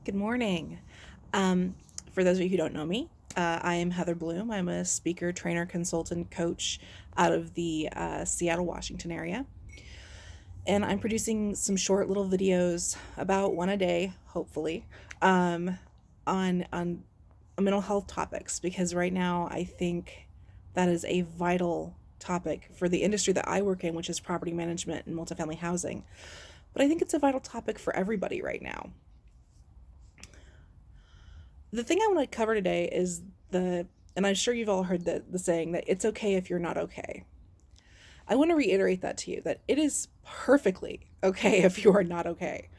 Good morning. Um, for those of you who don't know me, I am Heather Bloom. I'm a speaker, trainer, consultant, coach out of the Seattle, Washington area. And I'm producing some short little videos, about one a day, hopefully, um, on mental health topics because right now I think that is a vital topic for the industry that I work in, which is property management and multifamily housing. But I think it's a vital topic for everybody right now. The thing I want to cover today is and I'm sure you've all heard the saying that it's okay if you're not okay. I want to reiterate that to you that it is perfectly okay if you are not okay.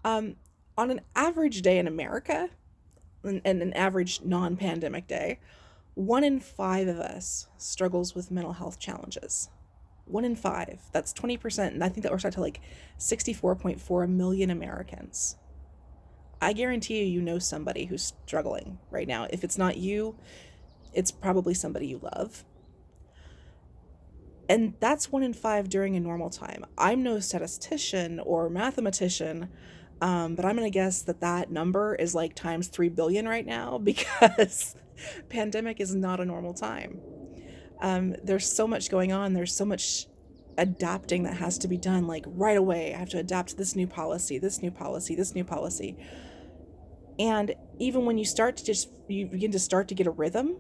Um, on an average day in America, and an average non pandemic day, 1 in 5 of us struggles with mental health challenges. 1 in 5. That's 20%. And I think that works out to like 64.4 million Americans. I guarantee you know somebody who's struggling right now. If it's not you, it's probably somebody you love. And that's 1 in 5 during a normal time. I'm no statistician or mathematician, but I'm going to guess that that number is like times 3 billion right now because pandemic is not a normal time. There's so much going on. There's so much adapting that has to be done like right away. I have to adapt to this new policy, this new policy, this new policy. And even when you begin to start to get a rhythm,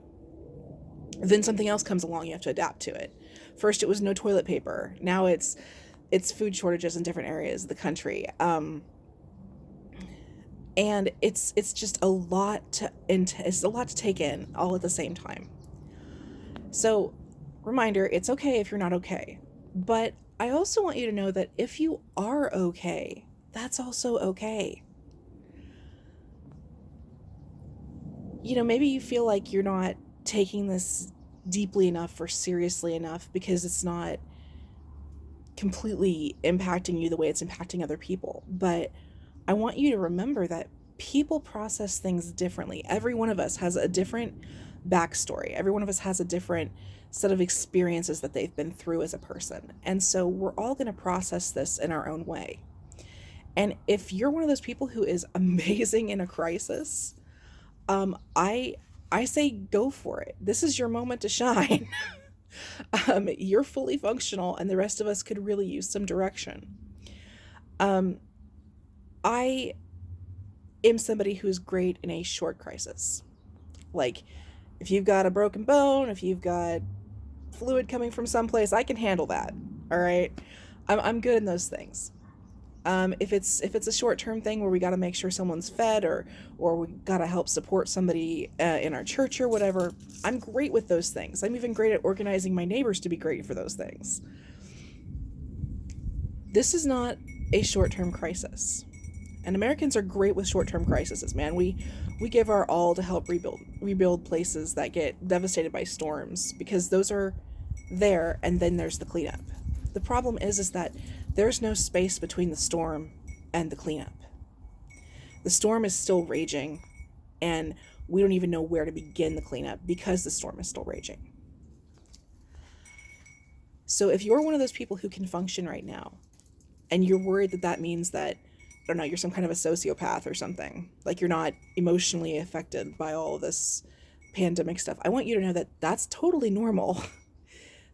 then something else comes along, you have to adapt to it. First it was no toilet paper, now it's food shortages in different areas of the country. And it's just a lot it's a lot to take in all at the same time. So reminder, it's okay if you're not okay, but I also want you to know that if you are okay, that's also okay. Maybe you feel like you're not taking this deeply enough or seriously enough because it's not completely impacting you the way it's impacting other people. But I want you to remember that people process things differently. Every one of us has a different backstory, every one of us has a different set of experiences that they've been through as a person. And so we're all going to process this in our own way. And if you're one of those people who is amazing in a crisis, I say go for it. This is your moment to shine. You're fully functional, and the rest of us could really use some direction. Um, I am somebody who's great in a short crisis. Like, if you've got a broken bone, if you've got fluid coming from someplace, I can handle that. All right, I'm good in those things. If it's a short term thing where we got to make sure someone's fed, or we got to help support somebody in our church or whatever, I'm great with those things. I'm even great at organizing my neighbors to be great for those things. This is not a short term crisis. And Americans are great with short term crises, man. We give our all to help rebuild places that get devastated by storms because those are there, and then there's the cleanup. The problem is that there's no space between the storm and the cleanup. The storm is still raging, and we don't even know where to begin the cleanup because the storm is still raging. So if you're one of those people who can function right now, and you're worried that that means that, I don't know, you're some kind of a sociopath or something, like you're not emotionally affected by all of this pandemic stuff, I want you to know that that's totally normal.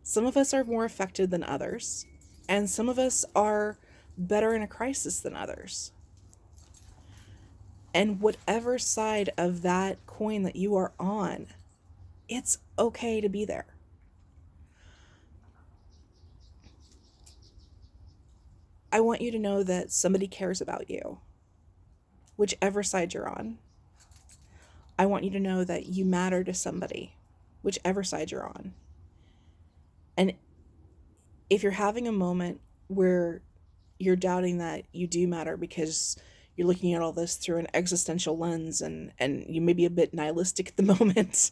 Some of us are more affected than others, and some of us are better in a crisis than others. And whatever side of that coin that you are on, it's okay to be there. I want you to know that somebody cares about you, whichever side you're on. I want you to know that you matter to somebody, whichever side you're on. And if you're having a moment where you're doubting that you do matter because you're looking at all this through an existential lens, and you may be a bit nihilistic at the moment,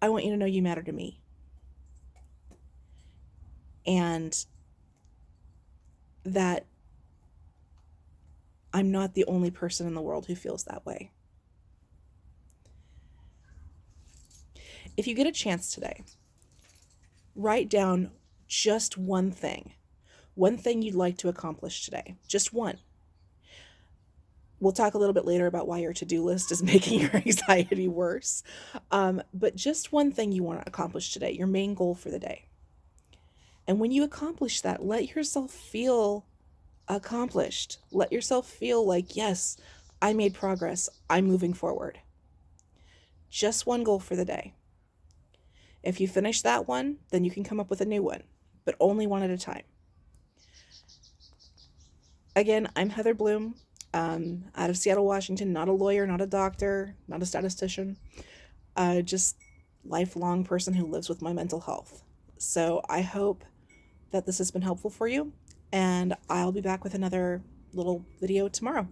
I want you to know you matter to me. And that I'm not the only person in the world who feels that way. If you get a chance today, write down just one thing you'd like to accomplish today. Just one. We'll talk a little bit later about why your to-do list is making your anxiety worse. But just one thing you want to accomplish today, your main goal for the day. And when you accomplish that, let yourself feel accomplished. Let yourself feel like, yes, I made progress. I'm moving forward. Just one goal for the day. If you finish that one, then you can come up with a new one, but only one at a time. Again, I'm Heather Bloom, out of Seattle, Washington, not a lawyer, not a doctor, not a statistician, just lifelong person who lives with my mental health. So I hope that this has been helpful for you, and I'll be back with another little video tomorrow.